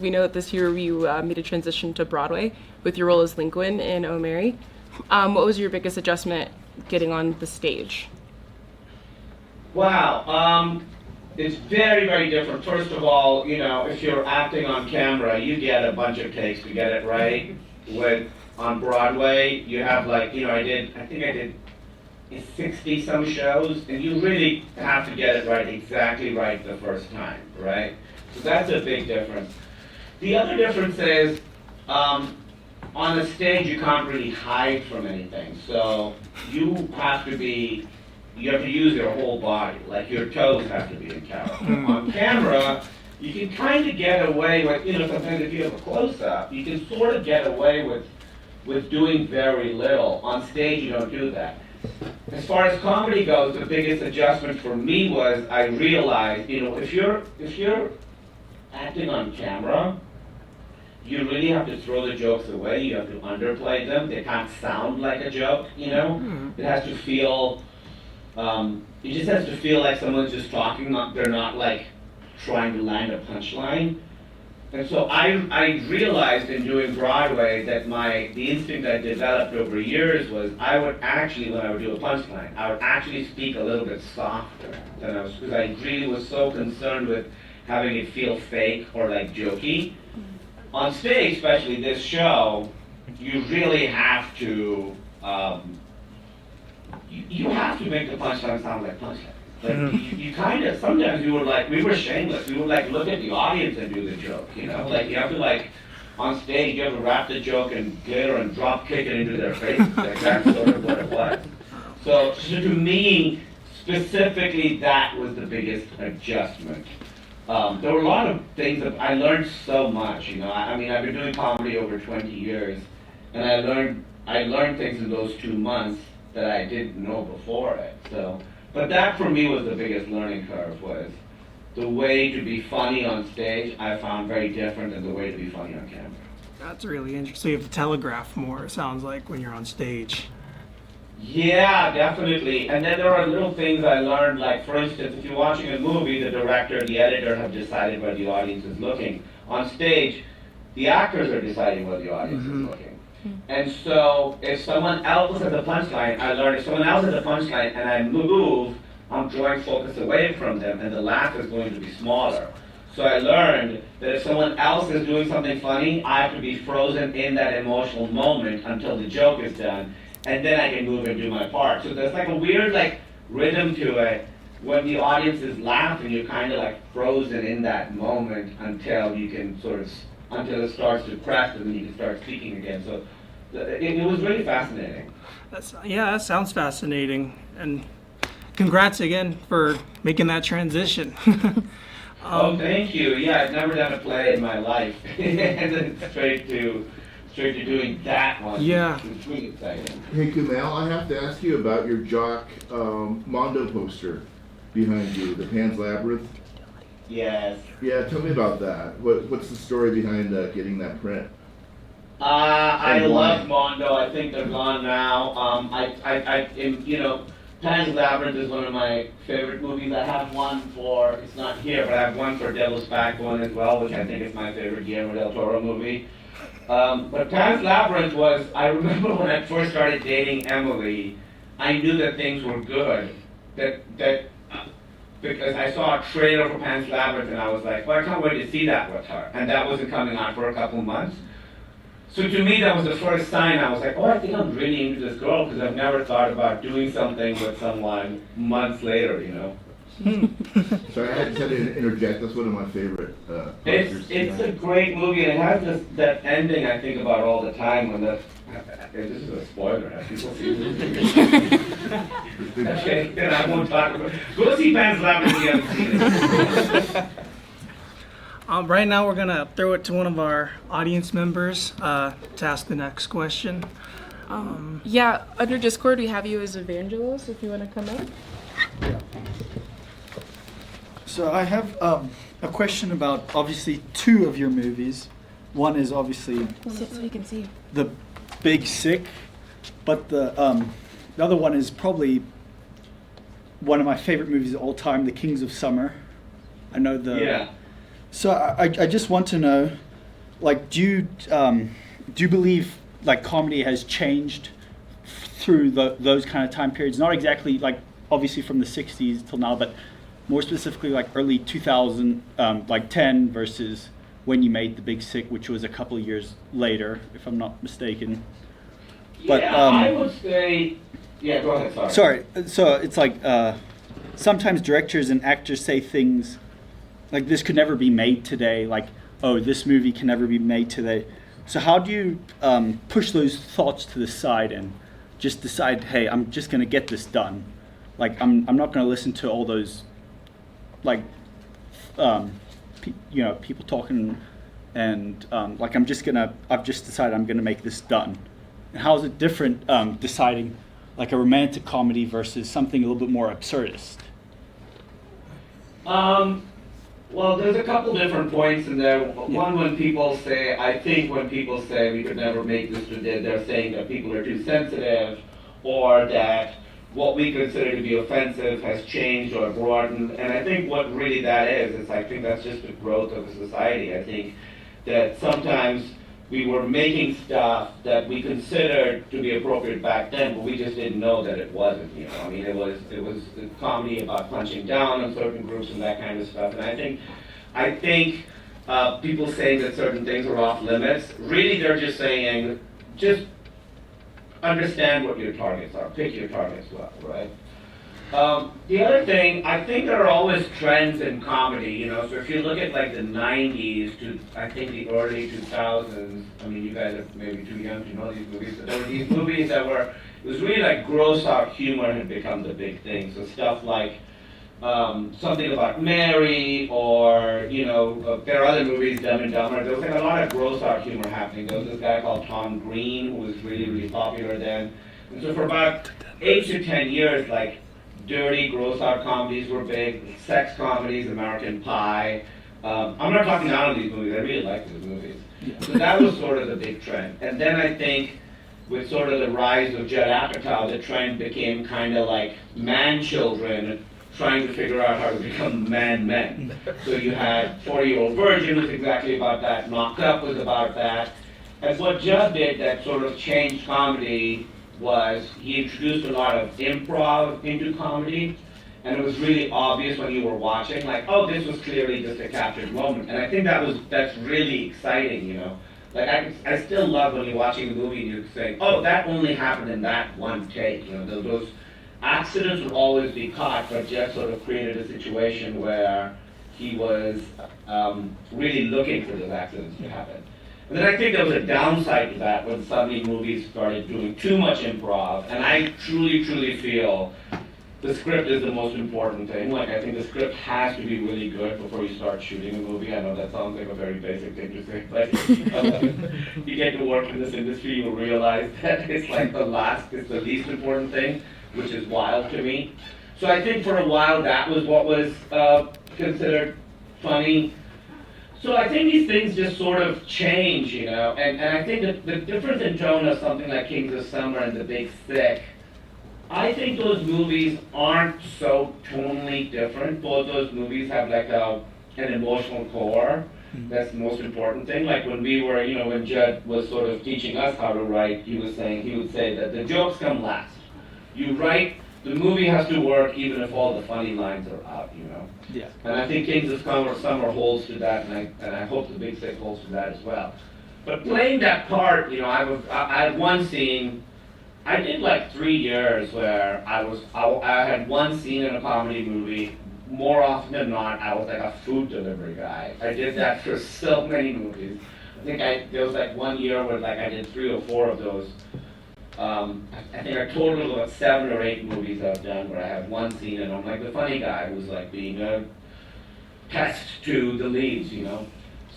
We know that this year you made a transition to Broadway with your role as Lincoln in Oh Mary. What was your biggest adjustment getting on the stage? Wow, it's very, very different. First of all, if you're acting on camera, you get a bunch of takes to get it right. On Broadway, you have I think I did 60 some shows, and you really have to get it right, exactly right the first time, right? So that's a big difference. The other difference is, on the stage you can't really hide from anything. So you have to use your whole body, like your toes have to be in character. On camera, you can kind of get away with, sometimes if you have a close-up, you can sort of get away with doing very little. On stage, you don't do that. As far as comedy goes, the biggest adjustment for me was I realized, if you're acting on camera, you really have to throw the jokes away. You have to underplay them. They can't sound like a joke. It has to feel. It just has to feel like someone's just talking. They're not like trying to land a punchline. And so I realized in doing Broadway that the instinct I developed over years was I would actually, when I would do a punchline, I would actually speak a little bit softer than because I really was so concerned with having it feel fake or like jokey. On stage, especially this show, you really have to, you have to make the punchline sound like punchline. Like you kind of, sometimes we were shameless. We would look at the audience and do the joke, you have to on stage, you have to wrap the joke in glitter and drop kick it into their face. That's sort of what it was. So to me, specifically, that was the biggest adjustment. There were a lot of things that I learned so much, I've been doing comedy over 20 years, and I learned things in those 2 months that I didn't know before it. But that for me was the biggest learning curve, was the way to be funny on stage I found very different than the way to be funny on camera. That's really interesting. So you have to telegraph more, it sounds like, when you're on stage. Yeah, definitely. And then there are little things I learned, like for instance, if you're watching a movie, the director and the editor have decided where the audience is looking. On stage, the actors are deciding where the audience is looking. And so if someone else has a punchline, I learned if someone else has a punchline and I move, I'm drawing focus away from them and the laugh is going to be smaller. So I learned that if someone else is doing something funny, I have to be frozen in that emotional moment until the joke is done, and then I can move and do my part. So there's a weird rhythm to it. When the audience is laughing, you're kind of frozen in that moment until you can until it starts to crest and then you can start speaking again. So it was really fascinating. That sounds fascinating. And congrats again for making that transition. Oh, thank you. Yeah, I've never done a play in my life. And then straight to doing that one. Yeah. It's really exciting. Hey, Kumail, I have to ask you about your Jock Mondo poster behind you, the Pan's Labyrinth. Yes. Yeah, tell me about that. What's the story behind getting that print? I love Mondo. I think they're gone now. Pan's Labyrinth is one of my favorite movies. I have one it's not here, but I have one for Devil's Backbone as well, which I think is my favorite Guillermo del Toro movie. But Pan's Labyrinth I remember when I first started dating Emily, I knew that things were good. Because I saw a trailer for Pan's Labyrinth and I was like, well, I can't wait to see that with her. And that wasn't coming out for a couple months. So to me, that was the first sign. I was like, oh, I think I'm really into this girl because I've never thought about doing something with someone months later, Sorry, I just had to interject. That's one of my favorite posters. It's a great movie, and it has that ending I think about all the time when this is a spoiler. Have people seen this movie? Okay, then I won't talk about it. Go see Pan's Labyrinth if you haven't seen it. Right now we're going to throw it to one of our audience members to ask the next question. Yeah, under Discord we have you as Evangelos, if you want to come up. Yeah. So I have a question about obviously 2 of your movies. One is obviously Sit so we can see. The Big Sick, but the other one is probably one of my favorite movies of all time, The Kings of Summer. I know the. Yeah. So I just want to know, like, do you believe like comedy has changed through those kind of time periods? Not exactly like obviously from the '60s till now, but more specifically like early 2000, like 10 versus when you made The Big Sick, which was a couple of years later, if I'm not mistaken. But, yeah, I would say, yeah, go ahead, sorry. Sorry, so it's like sometimes directors and actors say things like this could never be made today, like, oh, this movie can never be made today. So how do you push those thoughts to the side and just decide, hey, I'm just going to get this done? Like, I'm not going to listen to all those, like, people talking, and like I've just decided I'm going to make this done. And how is it different deciding like a romantic comedy versus something a little bit more absurdist? Well, there's a couple different points in there. One, when people say, I think when people say we could never make this today, they're saying that people are too sensitive, or that what we consider to be offensive has changed or broadened. And I think what really that is I think that's just the growth of a society. I think that sometimes we were making stuff that we considered to be appropriate back then, but we just didn't know that it wasn't. I mean, it was a comedy about punching down on certain groups and that kind of stuff. And I think people saying that certain things are off limits, really they're just saying, just understand what your targets are. Pick your targets well, right? The other thing, I think there are always trends in comedy, so if you look at like the 90s to, I think the early 2000s, I mean, you guys are maybe too young to know these movies, but there were these movies that it was really like gross out humor had become the big thing. So stuff like Something About Mary, or, there are other movies, Dumb and Dumber. There was like a lot of gross out humor happening. There was this guy called Tom Green who was really, really popular then. And so for about 8 to 10 years, like, dirty, gross-out comedies were big, sex comedies, American Pie. I'm not talking down on these movies, I really like these movies. So that was sort of the big trend. And then I think with sort of the rise of Judd Apatow, the trend became kind of like man-children trying to figure out how to become men. So you had 40-Year-Old Virgin was exactly about that, Knocked Up was about that. And what Judd did that sort of changed comedy was he introduced a lot of improv into comedy, and it was really obvious when you were watching, like, oh, this was clearly just a captured moment. And I think that's really exciting, Like, I still love when you're watching the movie and you're saying, oh, that only happened in that one take. Those accidents would always be caught, but Jeff sort of created a situation where he was really looking for those accidents to happen. And then I think there was a downside to that when suddenly movies started doing too much improv, and I truly, truly feel the script is the most important thing. Like, I think the script has to be really good before you start shooting a movie. I know that sounds like a very basic thing to say, but you get to work in this industry, you'll realize that it's like it's the least important thing, which is wild to me. So I think for a while that was what was considered funny. So I think these things just sort of change, and I think that the difference in tone of something like Kings of Summer and The Big Sick, I think those movies aren't so tonally different. Both those movies have like an emotional core. That's the most important thing. Like when we were, when Judd was sort of teaching us how to write, he would say that the jokes come last. You write, the movie has to work even if all the funny lines are out, Yeah. And I think Kings of Summer holds to that, and I hope The Big Sick holds to that as well. But playing that part, I had one scene. I did like 3 years where I had one scene in a comedy movie. More often than not, I was like a food delivery guy. I did that for so many movies. I think there was like 1 year where like I did 3 or 4 of those. I think I totaled about 7 or 8 movies I've done where I have one scene and I'm like the funny guy who's like being a pest to the leads,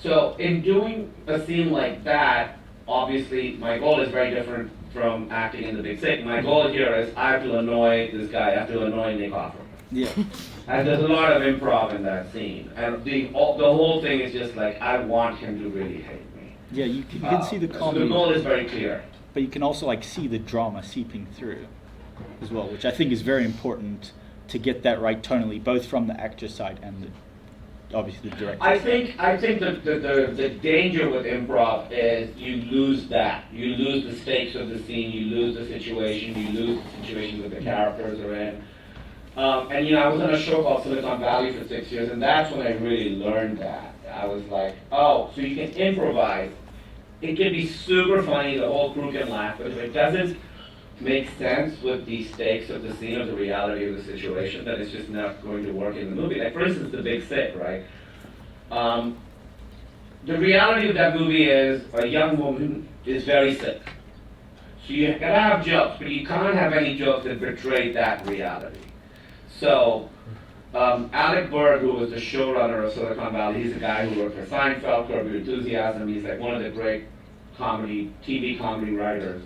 So in doing a scene like that, obviously my goal is very different from acting in The Big Sick. My goal here is I have to annoy this guy, I have to annoy Nick Offerman. Yeah. And there's a lot of improv in that scene. And the whole thing is just like, I want him to really hate me. Yeah, you can see the comedy. So the goal is very clear. But you can also like see the drama seeping through as well, which I think is very important to get that right tonally, both from the actor side and obviously the director. I think the danger with improv is you lose that. You lose the stakes of the scene, you lose the situation, you lose the situation that the characters are in. And I was on a show called Silicon Valley for 6 years, and that's when I really learned that. I was like, oh, so you can improvise. It can be super funny, the whole crew can laugh, but if it doesn't make sense with the stakes of the scene or the reality of the situation, then it's just not going to work in the movie. Like, for instance, The Big Sick, right? The reality of that movie is a young woman is very sick. So you gotta have jokes, but you can't have any jokes that betray that reality. So, Alec Berg, who was the showrunner of Silicon Valley, he's a guy who worked for Seinfeld, Curb Your Enthusiasm, he's like one of the great TV comedy writers.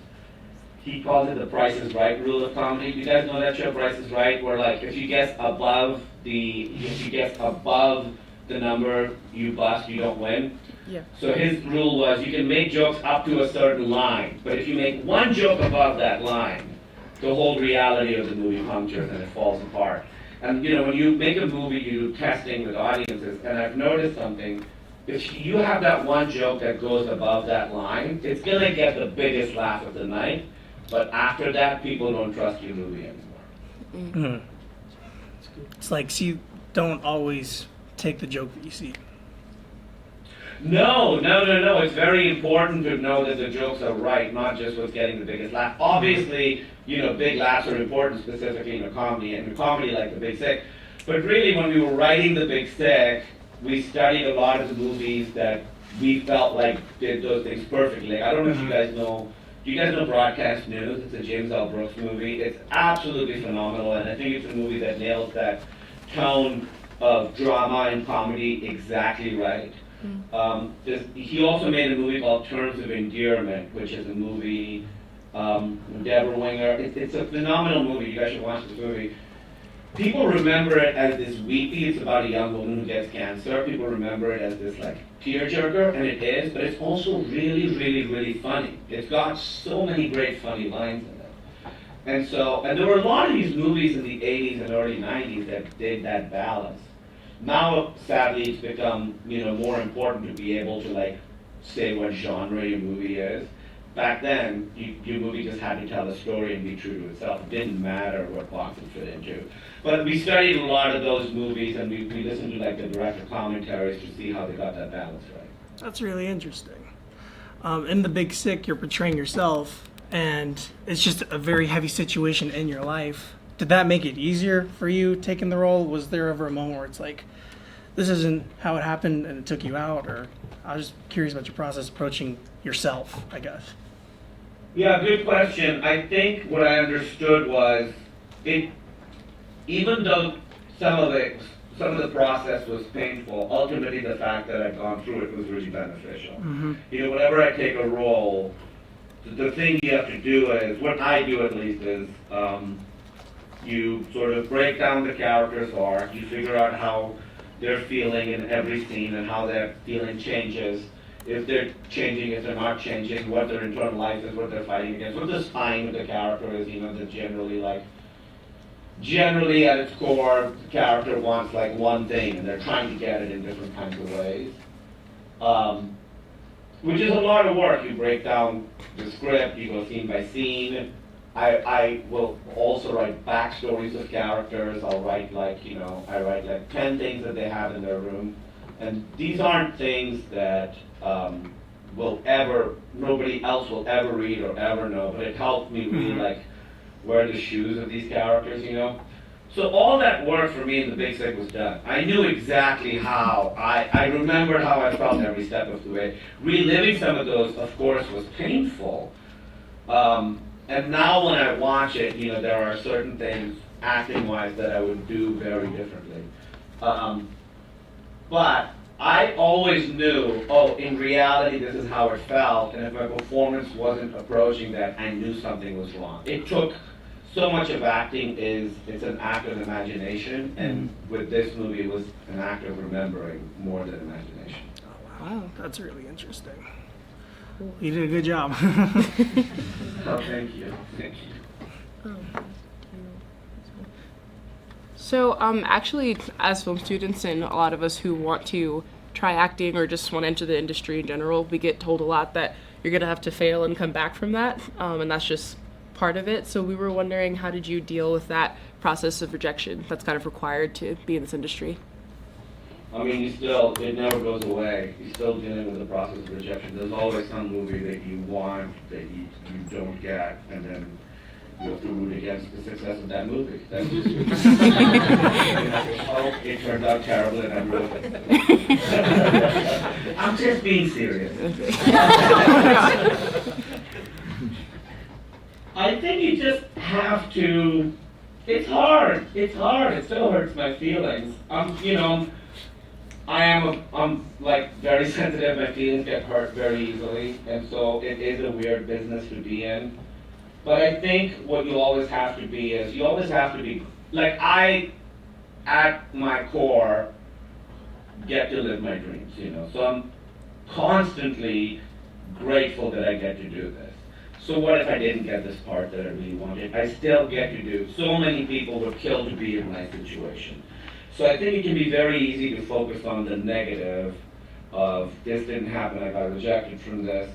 He calls it the Price is Right rule of comedy. You guys know that show, Price is Right, where like if you guess above the number you bust, you don't win. Yeah. So his rule was you can make jokes up to a certain line, but if you make one joke above that line, the whole reality of the movie punctures and it falls apart. And when you make a movie, you do testing with audiences, and I've noticed something. If you have that one joke that goes above that line, it's gonna get the biggest laugh of the night. But after that, people don't trust your movie anymore. It's like, so you don't always take the joke that you see. No. It's very important to know that the jokes are right, not just what's getting the biggest laugh. Obviously, big laughs are important, specifically in a comedy, and in a comedy like The Big Sick. But really, when we were writing The Big Sick, we studied a lot of the movies that we felt like did those things perfectly. Like, I don't know if you guys know. Do you guys know Broadcast News? It's a James L. Brooks movie. It's absolutely phenomenal, and I think it's a movie that nails that tone of drama and comedy exactly right. He also made a movie called Terms of Endearment, which is a movie with Deborah Winger. It's a phenomenal movie. You guys should watch this movie. People remember it as this weepy, it's about a young woman who gets cancer. People remember it as this like tearjerker, and it is, but it's also really, really, really funny. It's got so many great funny lines in it. And there were a lot of these movies in the 80s and early 90s that did that balance. Now, sadly, it's become, more important to be able to like say what genre your movie is. Back then, your movie just had to tell a story and be true to itself. It didn't matter what box it fit into. But we studied a lot of those movies, and we listened to like the director commentaries to see how they got that balance right. That's really interesting. In The Big Sick, you're portraying yourself, and it's just a very heavy situation in your life. Did that make it easier for you taking the role? Was there ever a moment where it's like, this isn't how it happened and it took you out? Or I was just curious about your process approaching yourself, I guess. Yeah, good question. I think what I understood was even though some of the process was painful, ultimately the fact that I'd gone through it was really beneficial. Whenever I take a role, the thing you have to do is, what I do at least is, you sort of break down the character's arc, you figure out how they're feeling in every scene and how their feeling changes. If they're changing, if they're not changing, what their internal life is, what they're fighting against, what the spine of the character is, that generally at its core, the character wants like one thing and they're trying to get it in different kinds of ways. Which is a lot of work. You break down the script, you go scene by scene. I will also write backstories of characters. I'll write I write 10 things that they have in their room. And these aren't things that nobody else will ever read or ever know, but it helped me really wear the shoes of these characters, So all that work for me in The Big Sick was done. I knew exactly how. I remembered how I felt every step of the way. Reliving some of those, of course, was painful. And now when I watch it, there are certain things, acting-wise, that I would do very differently. But I always knew, in reality, this is how it felt, and if my performance wasn't approaching that, I knew something was wrong. It took so much of acting it's an act of imagination, and with this movie, it was an act of remembering more than imagination. Oh, wow, that's really interesting. You did a good job. Oh, thank you. Thank you. So actually, as film students and a lot of us who want to try acting or just want to enter the industry in general, we get told a lot that you're going to have to fail and come back from that, and that's just part of it. So we were wondering, how did you deal with that process of rejection that's kind of required to be in this industry? I mean, it never goes away. You're still dealing with the process of rejection. There's always some movie that you want that you don't get, and then you have to root against the success of that movie. That's just oh, it turned out terrible and I'm ruined. I'm just being serious. I think you just have to. It's hard. It's hard. It still hurts my feelings. I'm like very sensitive. My feelings get hurt very easily, and so it is a weird business to be in. But I think what you always have to be is, like I, at my core, get to live my dreams, So I'm constantly grateful that I get to do this. So what if I didn't get this part that I really wanted? I still get to do. So many people would kill to be in my situation. So I think it can be very easy to focus on the negative of this didn't happen, I got rejected from this.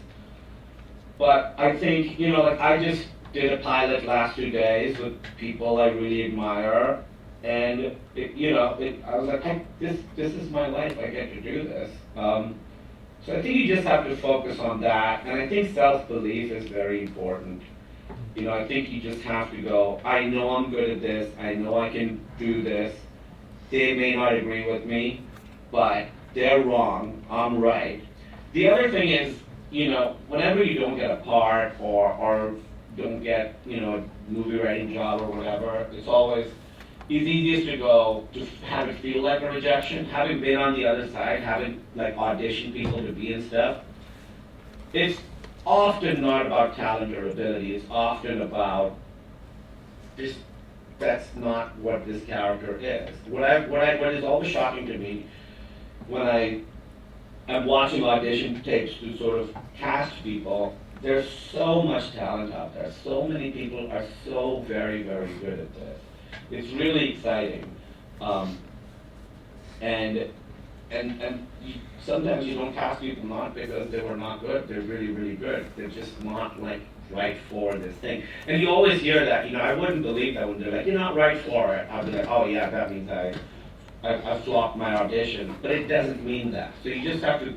But I think, I just did a pilot last 2 days with people I really admire, and I was like, this is my life. I get to do this. So I think you just have to focus on that, and I think self-belief is very important. I think you just have to go, I know I'm good at this. I know I can do this. They may not agree with me, but they're wrong. I'm right. The other thing is, whenever you don't get a part or don't get, a movie writing job or whatever, it's easiest to go to have it feel like a rejection. Having been on the other side, having like auditioned people to be in stuff, it's often not about talent or ability. It's often about just that's not what this character is. What is always shocking to me when I'm watching audition tapes to sort of cast people, there's so much talent out there. So many people are so very, very good at this. It's really exciting. Sometimes you don't cast people not because they were not good. They're really, really good. They're just not like right for this thing. And you always hear that. I wouldn't believe that when they're like, you're not right for it. I'll be like, oh yeah, that means I flopped my audition. But it doesn't mean that. So you just have to.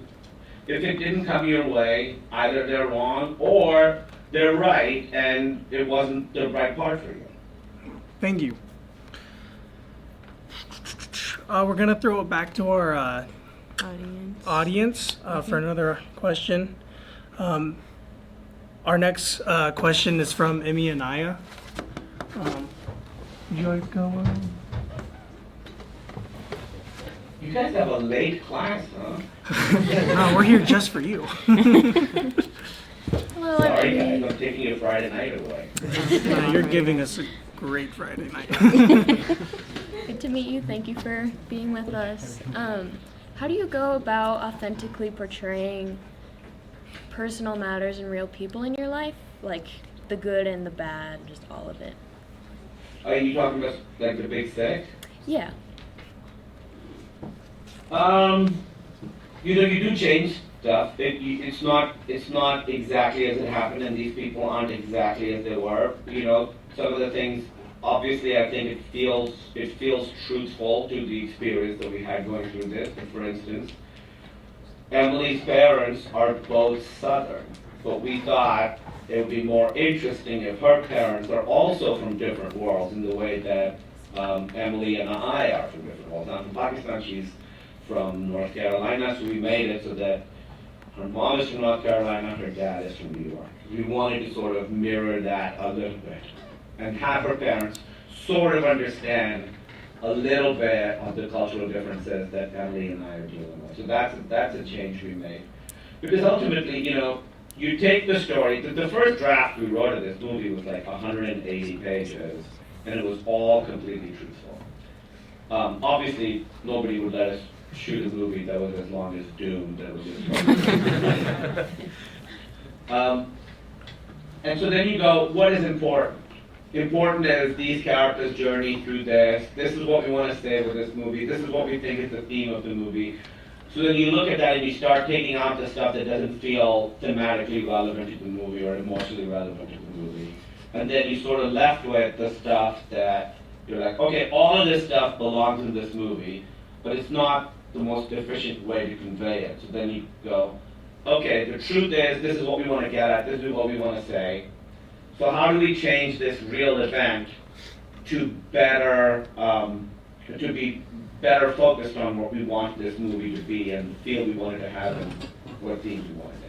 If it didn't come your way, either they're wrong or they're right, and it wasn't the right part for you. Thank you. We're gonna throw it back to our audience for another question. Our next question is from Emmy and Aya. Would you like to go on? You guys have a late class, huh? No, we're here just for you. Hello, Sorry Emmy. guys, I'm taking your Friday night away. You're giving us a great Friday night. Good to meet you. Thank you for being with us. How do you go about authentically portraying personal matters and real people in your life? Like the good and the bad, just all of it. Are you talking about like the big sick? Yeah. You do change stuff. It's not exactly as it happened, and these people aren't exactly as they were. Some of the things. Obviously, I think it feels truthful to the experience that we had going through this. For instance, Emily's parents are both Southern, but we thought it would be more interesting if her parents are also from different worlds in the way that Emily and I are from different worlds. I'm from Pakistan, she's from North Carolina, so we made it so that her mom is from North Carolina, her dad is from New York. We wanted to sort of mirror that a little bit and have her parents sort of understand a little bit of the cultural differences that Emily and I are dealing with. So that's a change we made. Because ultimately, you take the story, the first draft we wrote of this movie was like 180 pages, and it was all completely truthful. Obviously, nobody would let us shoot a movie that was as long as Doom. That was just and so then you go, what is important? important is these characters' journey through this. This is what we want to say with this movie. This is what we think is the theme of the movie. So then you look at that and you start taking out the stuff that doesn't feel thematically relevant to the movie or emotionally relevant to the movie. And then you sort of left with the stuff that you're like, okay, all of this stuff belongs in this movie, but it's not the most efficient way to convey it. So then you go, okay, the truth is, this is what we want to get at, this is what we want to say. So how do we change this real event to better, to be better focused on what we want this movie to be and the feel we wanted to have and what themes we wanted to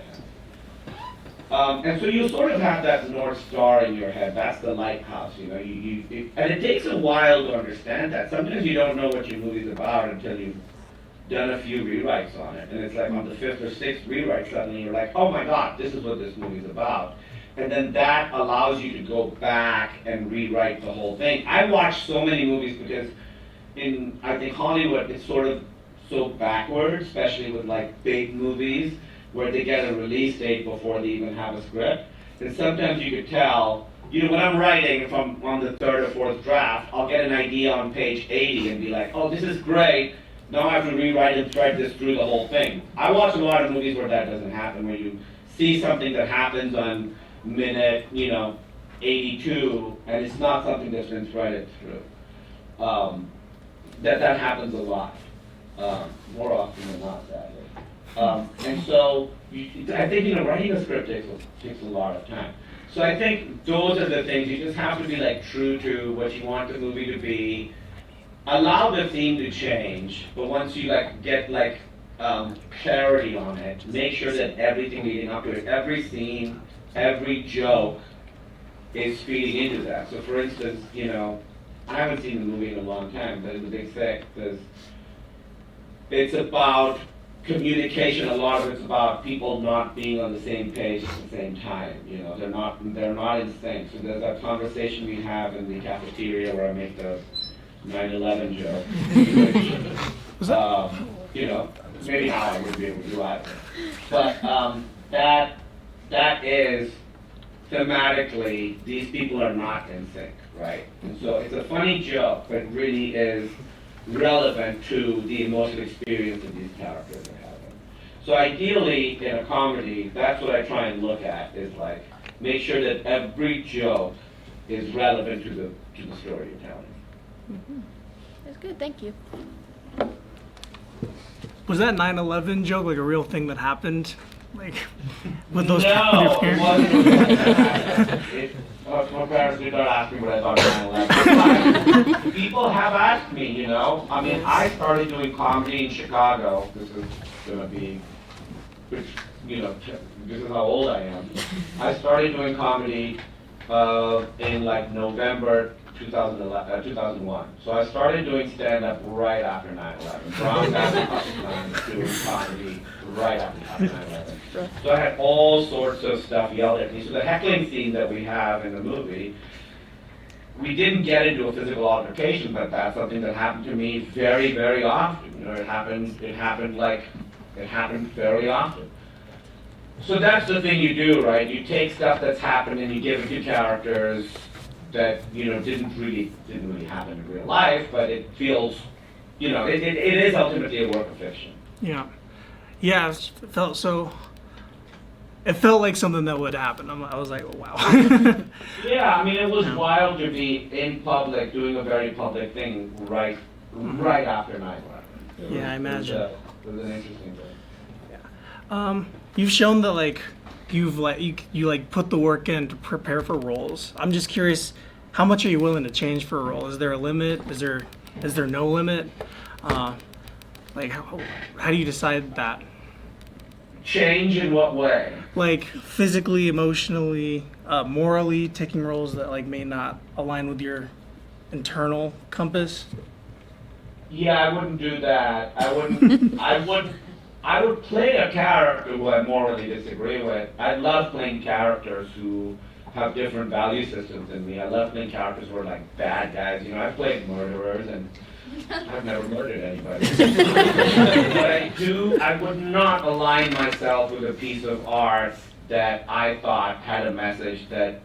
have. And so you sort of have that North Star in your head. That's the lighthouse, you know. And it takes a while to understand that. Sometimes you don't know what your movie's about until you've done a few rewrites on it. And it's like on the 5th or 6th rewrite, suddenly you're like, oh my God, this is what this movie's about. And then that allows you to go back and rewrite the whole thing. I watch so many movies because I think Hollywood is sort of so backward, especially with like big movies, where they get a release date before they even have a script. And sometimes you could tell, you know, when I'm writing, if I'm on the 3rd or 4th draft, I'll get an idea on page 80 and be like, oh, this is great. Now I have to rewrite and thread this through the whole thing. I watch a lot of movies where that doesn't happen, where you see something that happens on minute, 82, and it's not something that's been threaded through. That happens a lot, more often than not, sadly. And so I think writing a script takes a lot of time. So I think those are the things. You just have to be like true to what you want the movie to be. Allow the theme to change, but once you get clarity on it, make sure that everything leading up to it, every scene, every joke is feeding into that. So for instance, I haven't seen the movie in a long time, but it's a big thing because it's about communication. A lot of it's about people not being on the same page at the same time. They're not in sync. So there's that conversation we have in the cafeteria where I make the 9/11 joke. Maybe now I wouldn't be able to do that. But that is thematically, these people are not in sync, right? And so it's a funny joke, but it really is relevant to the emotional experience that these characters are having. So ideally, in a comedy, that's what I try and look at, is like, make sure that every joke is relevant to the story you're telling. Mm-hmm. That's good, thank you. Was that 9/11 joke like a real thing that happened? Like, with those No, with your it parents? wasn't. My parents did not ask me what I thought of 9/11. People have asked me, I mean, I started doing comedy in Chicago. This is gonna be, this is how old I am. I started doing comedy in like November 2001. So I started doing stand-up right after 9/11. From that doing comedy right after 9/11. So I had all sorts of stuff yelled at me. So the heckling scene that we have in the movie, we didn't get into a physical altercation, but that's something that happened to me very, very often. It happened very often. So that's the thing you do, right? You take stuff that's happened and you give it to characters that didn't really happen in real life, but it feels, it is ultimately a work of fiction. Yeah, it felt like something that would happen. I was like, oh, wow. Yeah, I mean, it was wild to be in public doing a very public thing right after 9/11. Yeah, I imagine. It was an interesting thing. You've shown that you put the work in to prepare for roles. I'm just curious, how much are you willing to change for a role? Is there a limit? Is there no limit? How do you decide that? Change in what way? Like physically, emotionally, morally, taking roles that may not align with your internal compass. Yeah, I wouldn't do that. I would play a character who I morally disagree with. I love playing characters who have different value systems than me. I love playing characters who are like bad guys. I've played murderers and I've never murdered anybody. But I would not align myself with a piece of art that I thought had a message that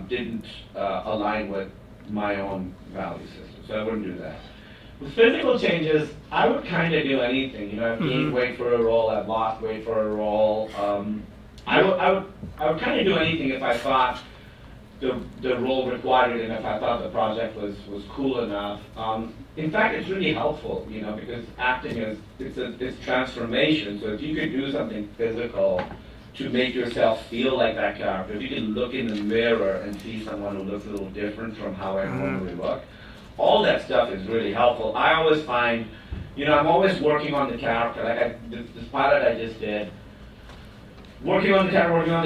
didn't align with my own value system, so I wouldn't do that. With physical changes, I would kind of do anything. You know, I've gained weight for a role, I've lost weight for a role. I would kind of do anything if I thought the role required it, and if I thought the project was cool enough. In fact, it's really helpful, you know, because acting it's transformation. So if you could do something physical to make yourself feel like that character, if you can look in the mirror and see someone who looks a little different from how I normally look, all that stuff is really helpful. I always find, you know, I'm always working on the character. Like this pilot I just did, working on the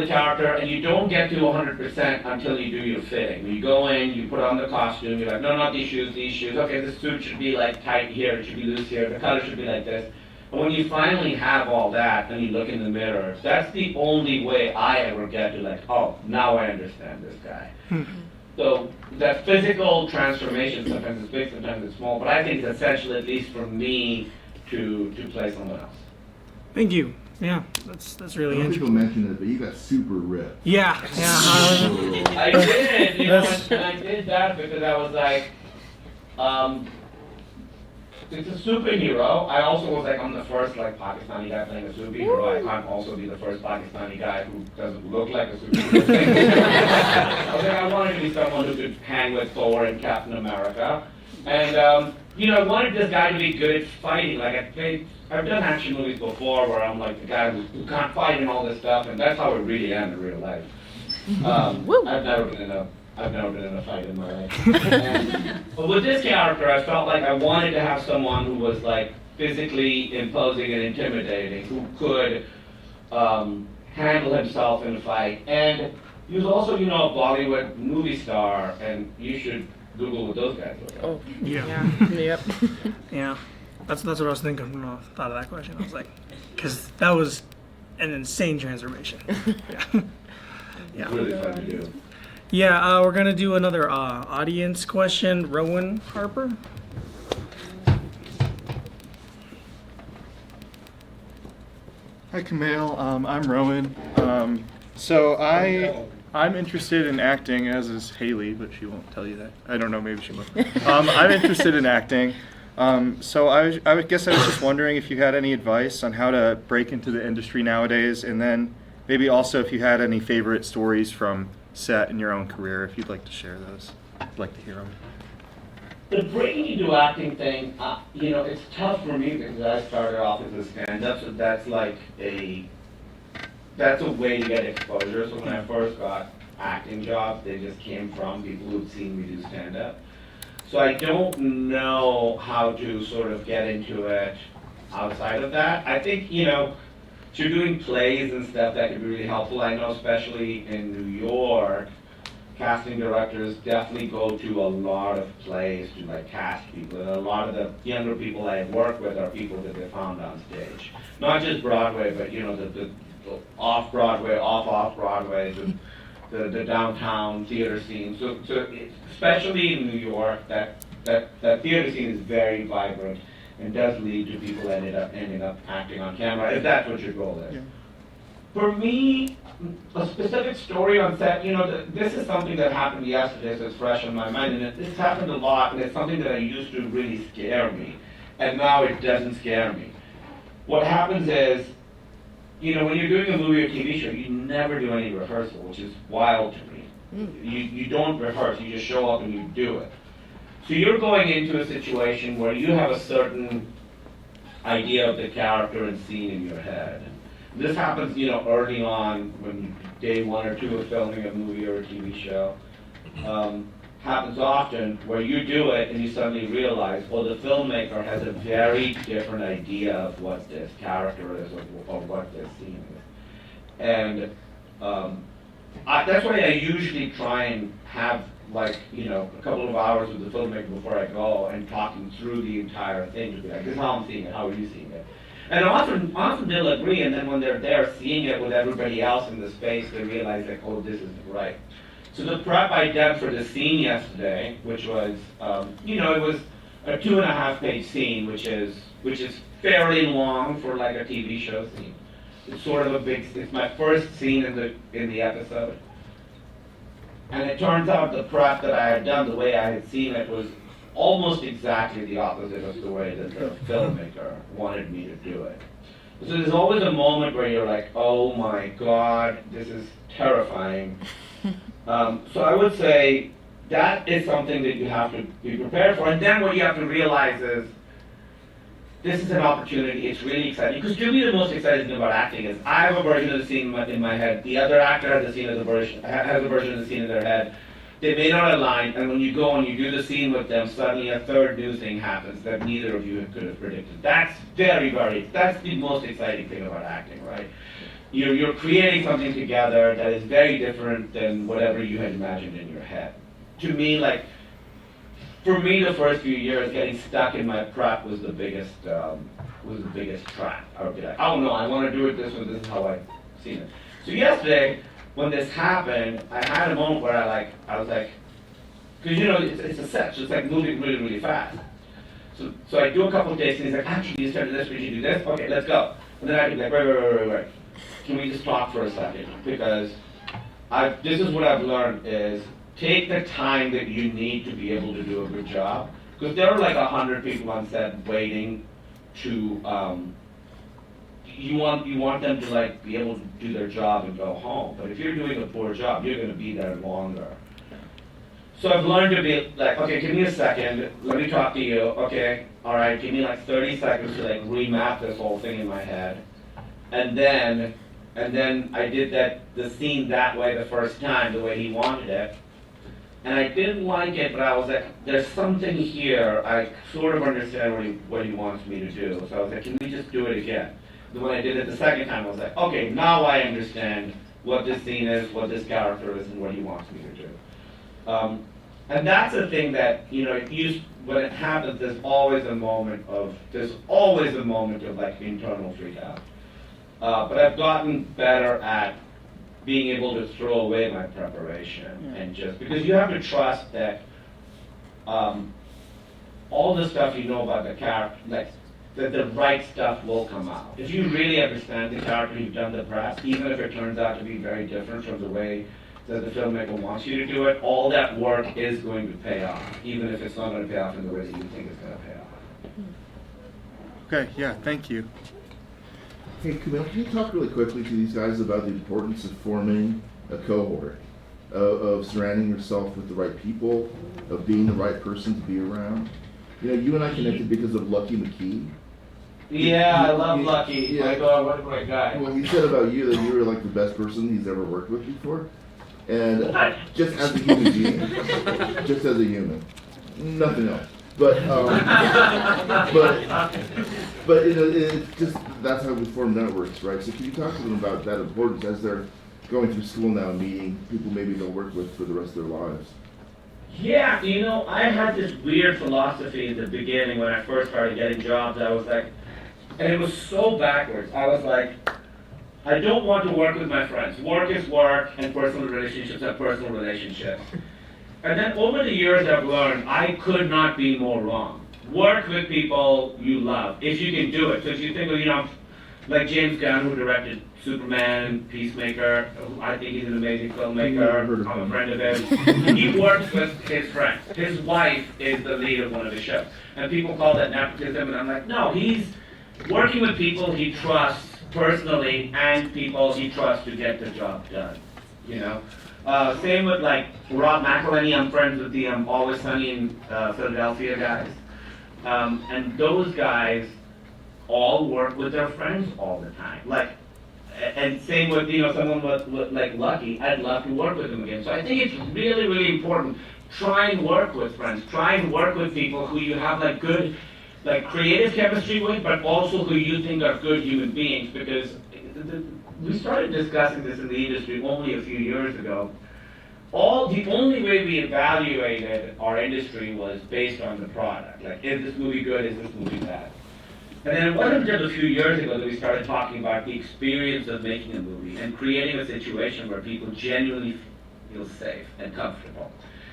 character, and you don't get to 100% until you do your fitting. You go in, you put on the costume, you're like, no, not these shoes, okay, this suit should be like tight here, it should be loose here, the color should be like this. And when you finally have all that, and you look in the mirror, that's the only way I ever get to like, oh, now I understand this guy. So that physical transformation, sometimes it's big, sometimes it's small, but I think it's essential, at least for me, to play someone else. Thank you. Yeah, that's really I don't think interesting. you'll mention it, but you got super ripped. Yeah. I did, you know, and I did that because I was like, it's a superhero. I also was like, I'm the first like Pakistani guy playing a superhero. I can't also be the first Pakistani guy who doesn't look like a superhero. I was like, I wanted to be someone who could hang with Thor and Captain America. And, you know, I wanted this guy to be good at fighting. Like, I've done action movies before where I'm like the guy who can't fight and all this stuff, and that's how I really am in real life. I've never been in a fight in my life. But with this character, I felt like I wanted to have someone who was like physically imposing and intimidating, who could handle himself in a fight. And he was also, you know, a Bollywood movie star, and you should Google what those guys look like. Oh, Yeah. yep. Yeah. That's what I was thinking when I thought of that question. I was like, because that was an insane transformation. Yeah. It's really fun to do. Yeah, we're gonna do another audience question. Rowan Harper. Hi, Kumail. I'm Rowan. I'm interested in acting, as is Hailey, but she won't tell you that. I don't know, maybe she will. I'm interested in acting. So I guess I was just wondering if you had any advice on how to break into the industry nowadays, and then maybe also if you had any favorite stories from set in your own career, if you'd like to share those. I'd like to hear them. The breaking into acting thing, you know, it's tough for me because I started off as a stand-up, so that's a way to get exposure. So when I first got acting jobs, they just came from people who'd seen me do stand-up. So I don't know how to sort of get into it outside of that. I think, you know, if you're doing plays and stuff, that could be really helpful. I know especially in New York, casting directors definitely go to a lot of plays to like cast people. And a lot of the younger people I work with are people that they found on stage. Not just Broadway, but you know, the off-Broadway, off-Broadway, the downtown theater scene. So especially in New York, that theater scene is very vibrant and does lead to people ending up acting on camera, if that's what your goal is. Yeah. For me, a specific story on set, you know, this is something that happened yesterday, so it's fresh in my mind, and it's happened a lot, and it's something that I used to really scare me, and now it doesn't scare me. What happens is, you know, when you're doing a movie or TV show, you never do any rehearsal, which is wild to me. You don't rehearse, you just show up and you do it. So you're going into a situation where you have a certain idea of the character and scene in your head. This happens, you know, early on when day 1 or 2 of filming a movie or a TV show. Happens often where you do it and you suddenly realize, well, the filmmaker has a very different idea of what this character is or what this scene is. And that's why I usually try and have, like, you know, a couple of hours with the filmmaker before I go and talking through the entire thing to be like, this is how I'm seeing it, how are you seeing it? And often they'll agree, and then when they're there seeing it with everybody else in the space, they realize like, oh, this isn't right. So the prep I did for the scene yesterday, which was, you know, it was a 2.5-page scene, which is fairly long for like a TV show scene. It's sort of it's my first scene in the episode. And it turns out the prep that I had done, the way I had seen it, was almost exactly the opposite of the way that the filmmaker wanted me to do it. So there's always a moment where you're like, oh my God, this is terrifying. So I would say that is something that you have to be prepared for. And then what you have to realize is, this is an opportunity, it's really exciting. Because to me, the most exciting thing about acting is I have a version of the scene in my head. The other actor has a version of the scene in their head. They may not align, and when you go and you do the scene with them, suddenly a third new thing happens that neither of you could have predicted. That's that's the most exciting thing about acting, right? You're creating something together that is very different than whatever you had imagined in your head. To me, like, for me, the first few years, getting stuck in my prep was the biggest trap. I would be like, oh no, I want to do it this way, this is how I've seen it. So yesterday, when this happened, I had a moment where I was like, because it's a set, so it's like moving really, really fast. So I do a couple of takes, and he's like, actually, you started this, we should do this, okay, let's go. And then I'd be like, wait. Can we just talk for a second? Because this is what I've learned is, take the time that you need to be able to do a good job. Because there are like 100 people on set waiting to, you want them to like be able to do their job and go home. But if you're doing a poor job, you're going to be there longer. So I've learned to be like, okay, give me a second, let me talk to you, okay, all right, give me like 30 seconds to like remap this whole thing in my head. And then I did the scene that way the first time, the way he wanted it. And I didn't like it, but I was like, there's something here, I sort of understand what he wants me to do. So I was like, can we just do it again? And when I did it the second time, I was like, okay, now I understand what this scene is, what this character is, and what he wants me to do. And that's the thing that, when it happens, there's always a moment of like internal freak out. But I've gotten better at being able to throw away my preparation and just, because you have to trust that all the stuff you know about the character, like that the right stuff will come out. If you really understand the character, you've done the prep, even if it turns out to be very different from the way that the filmmaker wants you to do it, all that work is going to pay off, even if it's not going to pay off in the way that you think it's going to pay off. Okay, yeah, thank you. Hey, Kumail, can you talk really quickly to these guys about the importance of forming a cohort, of surrounding yourself with the right people, of being the right person to be around? You and I connected because of Lucky McKee. Yeah, I love Lucky. Yeah. My God, what a great guy. Well, he said about you that you were like the best person he's ever worked with before. And just as a human being, just as a human, nothing else. But it's just, that's how we form networks, right? So can you talk to them about that importance as they're going through school now, meeting people maybe they'll work with for the rest of their lives? Yeah, I had this weird philosophy at the beginning when I first started getting jobs. I was like, and it was so backwards. I was like, I don't want to work with my friends. Work is work, and personal relationships are personal relationships. And then over the years I've learned I could not be more wrong. Work with people you love, if you can do it. So if you think of, like James Gunn, who directed Superman, Peacemaker, I think he's an amazing filmmaker, I'm a friend of his. He works with his friends. His wife is the lead of one of his shows. And people call that nepotism, and I'm like, no, he's working with people he trusts personally and people he trusts to get the job done, Same with like Rob McElhenney, I'm friends with the Always Sunny in Philadelphia guys. And those guys all work with their friends all the time. And same with, someone with like Lucky, I'd love to work with him again. So I think it's really, really important. Try and work with friends. Try and work with people who you have like good, like creative chemistry with, but also who you think are good human beings, because we started discussing this in the industry only a few years ago. The only way we evaluated our industry was based on the product. Like, is this movie good? Is this movie bad? And then it wasn't until a few years ago that we started talking about the experience of making a movie and creating a situation where people genuinely feel safe and comfortable.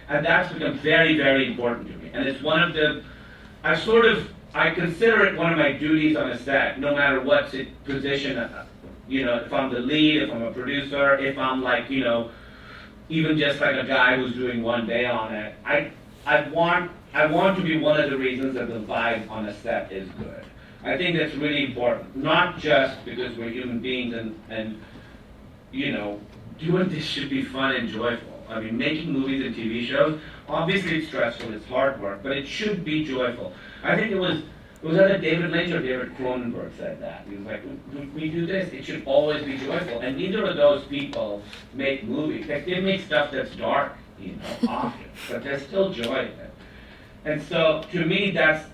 And that's become very, very important to me. And it's one of the, I consider it one of my duties on a set, no matter what position, if I'm the lead, if I'm a producer, if I'm like, even just like a guy who's doing one day on it. I want to be one of the reasons that the vibe on a set is good. I think that's really important, not just because we're human beings and you know, doing this should be fun and joyful. I mean, making movies and TV shows, obviously it's stressful, it's hard work, but it should be joyful. I think it was either David Lynch or David Cronenberg said that. He was like, we do this, it should always be joyful. And neither of those people make movies. Like, they make stuff that's dark, you know, often, but there's still joy in it. And so, to me, that's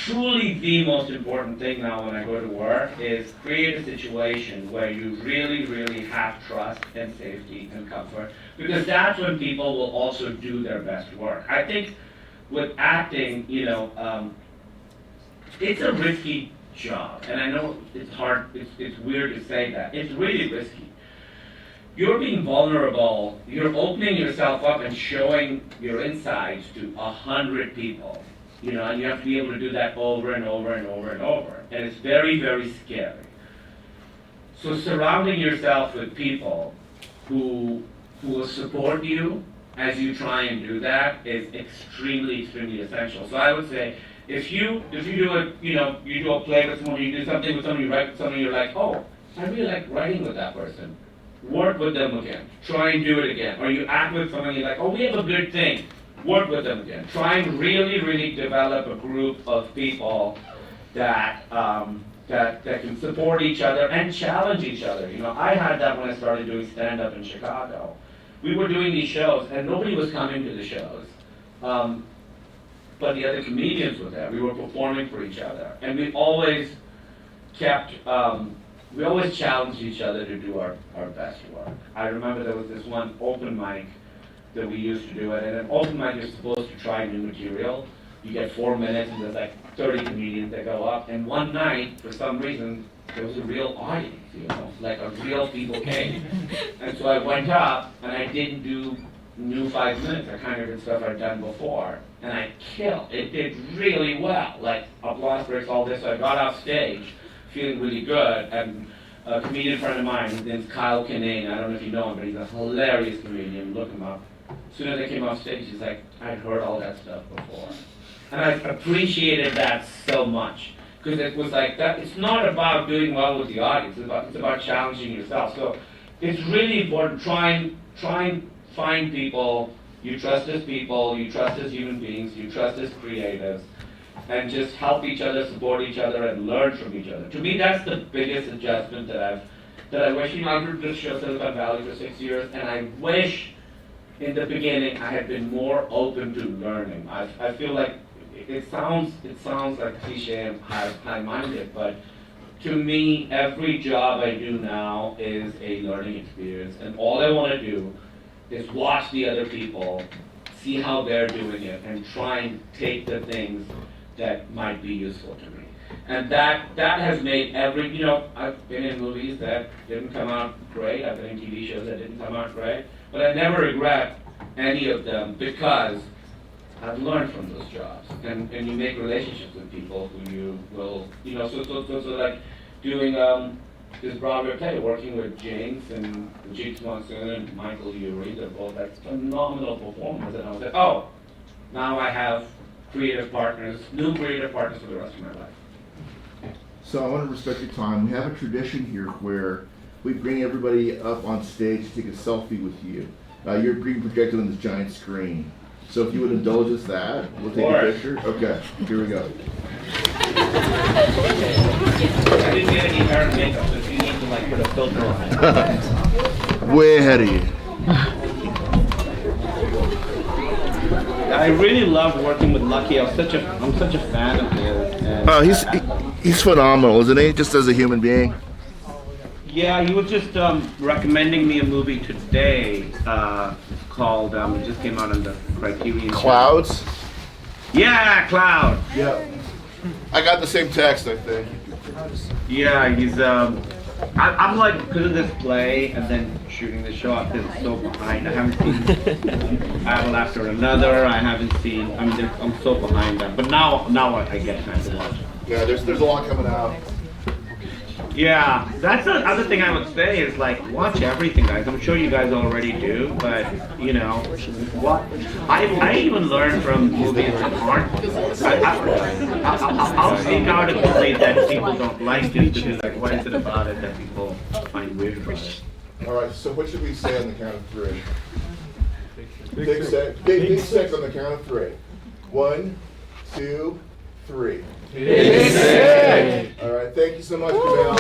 truly the most important thing now when I go to work, is create a situation where you really, really have trust and safety and comfort, because that's when people will also do their best work. I think with acting, you know, it's a risky job, and I know it's hard, it's weird to say that. It's really risky. You're being vulnerable, you're opening yourself up and showing your insides to 100 people. You know, and you have to be able to do that over and over and over and over. And it's very, very scary. So surrounding yourself with people who will support you as you try and do that is extremely, extremely essential. So I would say, if you do a play with someone, you do something with someone, you write with someone, you're like, oh, I really like writing with that person. Work with them again. Try and do it again. Or you act with someone, you're like, oh, we have a good thing. Work with them again. Try and really, really develop a group of people that that can support each other and challenge each other. You know, I had that when I started doing stand-up in Chicago. We were doing these shows, and nobody was coming to the shows, but the other comedians were there. We were performing for each other, and we always challenged each other to do our best work. I remember there was this one open mic that we used to do it, and an open mic, you're supposed to try new material. You get 4 minutes, and there's like 30 comedians that go up, and one night, for some reason, there was a real audience, you know, like a real people came. And so I went up, and I didn't do new 5 minutes. I kind of did stuff I'd done before, and I killed. It did really well, like applause breaks, all this. So I got off stage feeling really good, and a comedian friend of mine, his name's Kyle Kinane, I don't know if you know him, but he's a hilarious comedian, look him up. As soon as I came off stage, he's like, I'd heard all that stuff before. And I appreciated that so much, because it was like, that. It's not about doing well with the audience, it's about challenging yourself. So it's really important, try and find people you trust as people, you trust as human beings, you trust as creatives, and just help each other, support each other, and learn from each other. To me, that's the biggest adjustment that I wish, you know, I've done this show Silicon Valley for 6 years, and I wish in the beginning I had been more open to learning. I feel like it sounds like cliche and high-minded, but to me, every job I do now is a learning experience, and all I want to do is watch the other people, see how they're doing it, and try and take the things that might be useful to me. And that has made every, you know, I've been in movies that didn't come out great, I've been in TV shows that didn't come out great, but I never regret any of them because I've learned from those jobs. And you make relationships with people who you will, you know, so like doing this Broadway play, working with James and Jeets Monsoon and Michael Urie, they're both like phenomenal performers. And I was like, oh, now I have creative partners, new creative partners for the rest of my life. So I want to respect your time. We have a tradition here where we bring everybody up on stage to take a selfie with you. You're being projected on this giant screen. So if you would indulge us that, we'll take a picture. Okay, here we go. I didn't get any hair and makeup, so if you need to like put a filter on it. Way ahead of you. I really love working with Lucky. I'm such a fan of his. And Oh, he's phenomenal, isn't he? Just as a human being. yeah, he was just recommending me a movie today. It's called. It just came out on the Criterion. Clouds. Yeah, Cloud. Yeah. I got the same text, I think. Yeah, he's. I'm like, because of this play and then shooting the show, I've been so behind. I haven't seen Battle After Another. I haven't seen. I'm so behind that. But now I get time to watch. Yeah, there's a lot coming out. Yeah, that's the other thing I would say is like watch everything, guys. I'm sure you guys already do, but you know, I even learned from movies that aren't. I'll seek out a movie that people don't like just to be like, what is it about it that people find weird about it? All right, so what should we say on the count of three? Big six on the count of three. 1, 2, 3. Big six! All right, thank you so much, Kumail.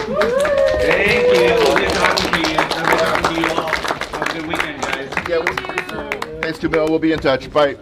Thank you. Good talking to you. Good talking to you all. Have a good weekend, guys. Yeah, thanks, Kumail. We'll be in touch. Bye.